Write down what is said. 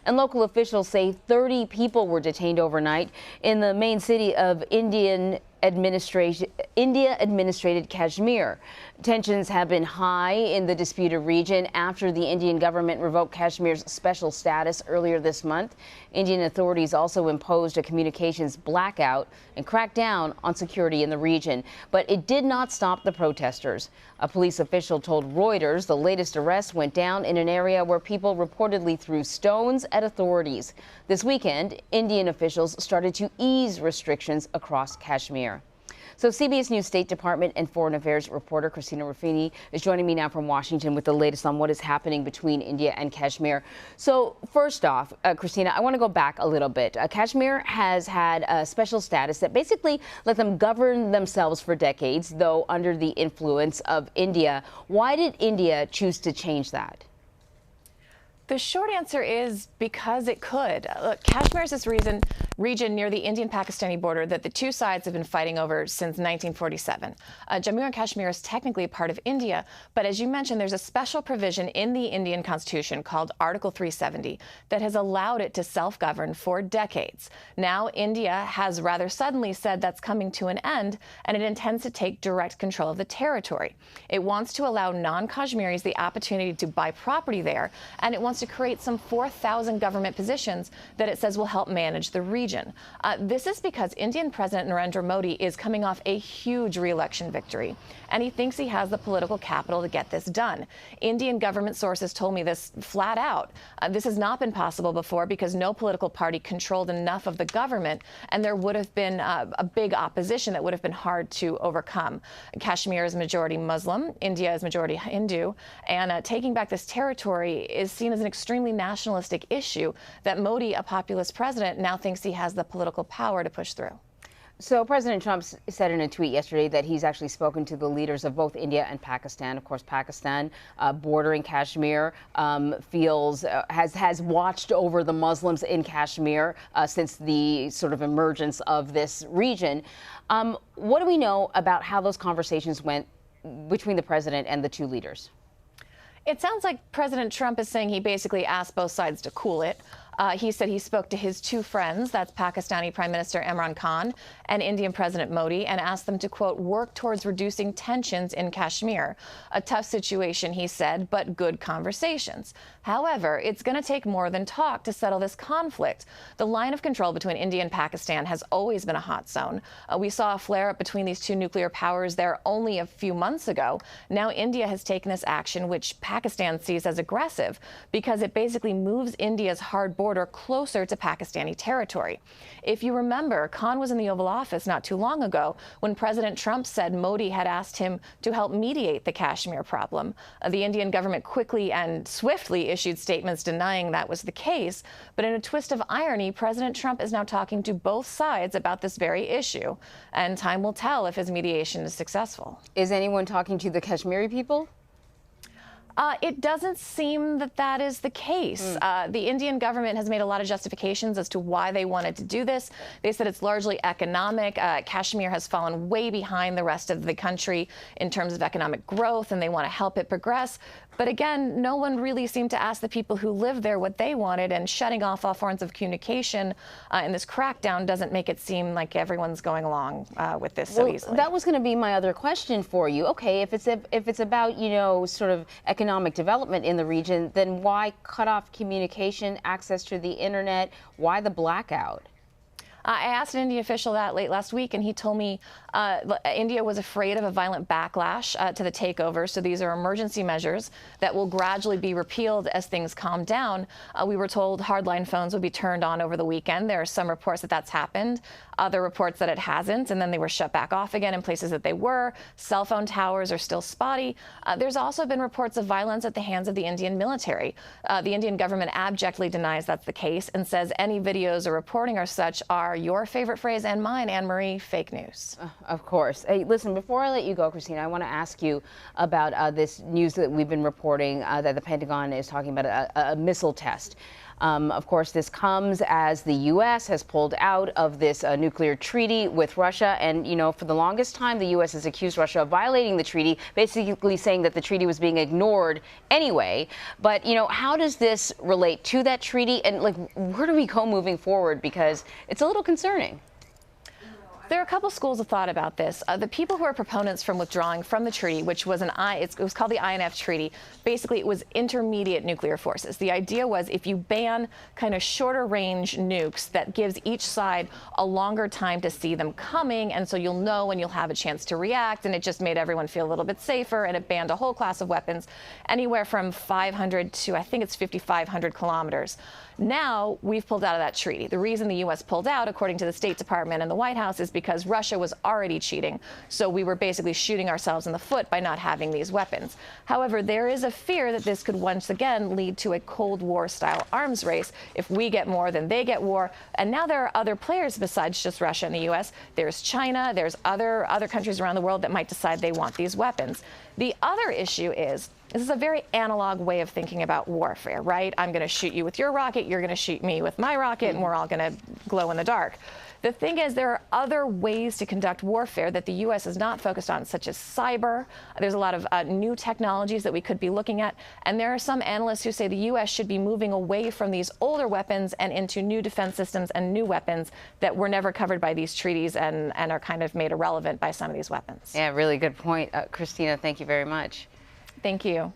And local officials say 30 people were detained overnight in the main city of India administrated Kashmir. Tensions have been high in the disputed region after the Indian government revoked Kashmir's special status earlier this month. Indian authorities also imposed a communications blackout and cracked down on security in the region. But it did not stop the protesters. A police official told Reuters the latest arrest went down in an area where people reportedly threw stones at authorities. This weekend, Indian officials started to ease restrictions across Kashmir. So CBS News State Department and Foreign Affairs reporter Christina Ruffini is joining me now from Washington with the latest on what is happening between India and Kashmir. So first off, Christina, I want to go back a little bit. Kashmir has had a special status that basically let them govern themselves for decades, though under the influence of India. Why did India choose to change that? The short answer is because it could. Look, Kashmir is this region near the Indian-Pakistani border that the two sides have been fighting over since 1947. Jammu and Kashmir is technically a part of India, but as you mentioned, there's a special provision in the Indian Constitution called Article 370 that has allowed it to self-govern for decades. Now, India has rather suddenly said that's coming to an end, and it intends to take direct control of the territory. It wants to allow non-Kashmiris the opportunity to buy property there, and it wants to create some 4,000 government positions that it says will help manage the region. This is because Indian President Narendra Modi is coming off a huge re-election victory, and he thinks he has the political capital to get this done. Indian government sources told me this flat out. This has not been possible before because no political party controlled enough of the government, and there would have been a big opposition that would have been hard to overcome. Kashmir is majority Muslim, India is majority Hindu, and taking back this territory is seen as an extremely nationalistic issue that Modi, a populist president, now thinks he has the political power to push through. So President Trump said in a tweet yesterday that he's actually spoken to the leaders of both India and Pakistan. Of course, Pakistan, bordering Kashmir, has watched over the Muslims in Kashmir since the sort of emergence of this region. What do we know about how those conversations went between the president and the two leaders? It sounds like President Trump is saying he basically asked both sides to cool it. He said he spoke to his two friends, that's Pakistani Prime Minister Imran Khan and Indian President Modi, and asked them to, quote, work towards reducing tensions in Kashmir. A tough situation, he said, but good conversations. However, it's going to take more than talk to settle this conflict. The line of control between India and Pakistan has always been a hot zone. We saw a flare-up between these two nuclear powers there only a few months ago. Now India has taken this action, which Pakistan sees as aggressive, because it basically moves India's hard border closer to Pakistani territory. If you remember, Khan was in the Oval Office not too long ago when President Trump said Modi had asked him to help mediate the Kashmir problem. The Indian government quickly and swiftly issued statements denying that was the case. But in a twist of irony, President Trump is now talking to both sides about this very issue. And time will tell if his mediation is successful. Is anyone talking to the Kashmiri people? It doesn't seem that that is the case. The Indian government has made a lot of justifications as to why they wanted to do this. They said it's largely economic. Kashmir has fallen way behind the rest of the country in terms of economic growth, and they want to help it progress. But again, no one really seemed to ask the people who live there what they wanted, and shutting off all forms of communication in this crackdown doesn't make it seem like everyone's going along with this so easily. That was going to be my other question for you. Okay, if it's about, you know, sort of economic development in the region, then why cut off communication, access to the internet? Why the blackout? I asked an Indian official that late last week, and he told me India was afraid of a violent backlash to the takeover. So these are emergency measures that will gradually be repealed as things calm down. We were told hardline phones would be turned on over the weekend. There are some reports that that's happened, other reports that it hasn't, and then they were shut back off again in places that they were. Cell phone towers are still spotty. There's also been reports of violence at the hands of the Indian military. The Indian government abjectly denies that's the case and says any videos or reporting or such are, your favorite phrase and mine, Anne-Marie, fake news. Of course. Hey, listen, before I let you go, Christina, I want to ask you about this news that we've been reporting that the Pentagon is talking about a missile test. Of course, this comes as the U.S. has pulled out of this nuclear treaty with Russia. And, you know, for the longest time, the U.S. has accused Russia of violating the treaty, basically saying that the treaty was being ignored anyway. But, you know, how does this relate to that treaty? And, like, where do we go moving forward? Because it's a little concerning. There are a couple schools of thought about this. The people who are proponents from withdrawing from the treaty, which was it was called the INF Treaty. Basically, it was intermediate nuclear forces. The idea was if you ban kind of shorter range nukes, that gives each side a longer time to see them coming, and so you'll know when you'll have a chance to react, and it just made everyone feel a little bit safer, and it banned a whole class of weapons, anywhere from 500 to, I think it's 5,500 kilometers. Now, we've pulled out of that treaty. The reason the U.S. pulled out, according to the State Department and the White House, is because Russia was already cheating. So we were basically shooting ourselves in the foot by not having these weapons. However, there is a fear that this could once again lead to a Cold War-style arms race. If we get more, then they get more. And now there are other players besides just Russia and the U.S. There's China. There's other countries around the world that might decide they want these weapons. The other issue is, this is a very analog way of thinking about warfare, right? I'm going to shoot you with your rocket, you're going to shoot me with my rocket, and we're all going to glow in the dark. The thing is, there are other ways to conduct warfare that the U.S. is not focused on, such as cyber. There's a lot of new technologies that we could be looking at. And there are some analysts who say the U.S. should be moving away from these older weapons and into new defense systems and new weapons that were never covered by these treaties and are kind of made irrelevant by some of these weapons. Yeah, really good point. Christina, thank you very much. Thank you.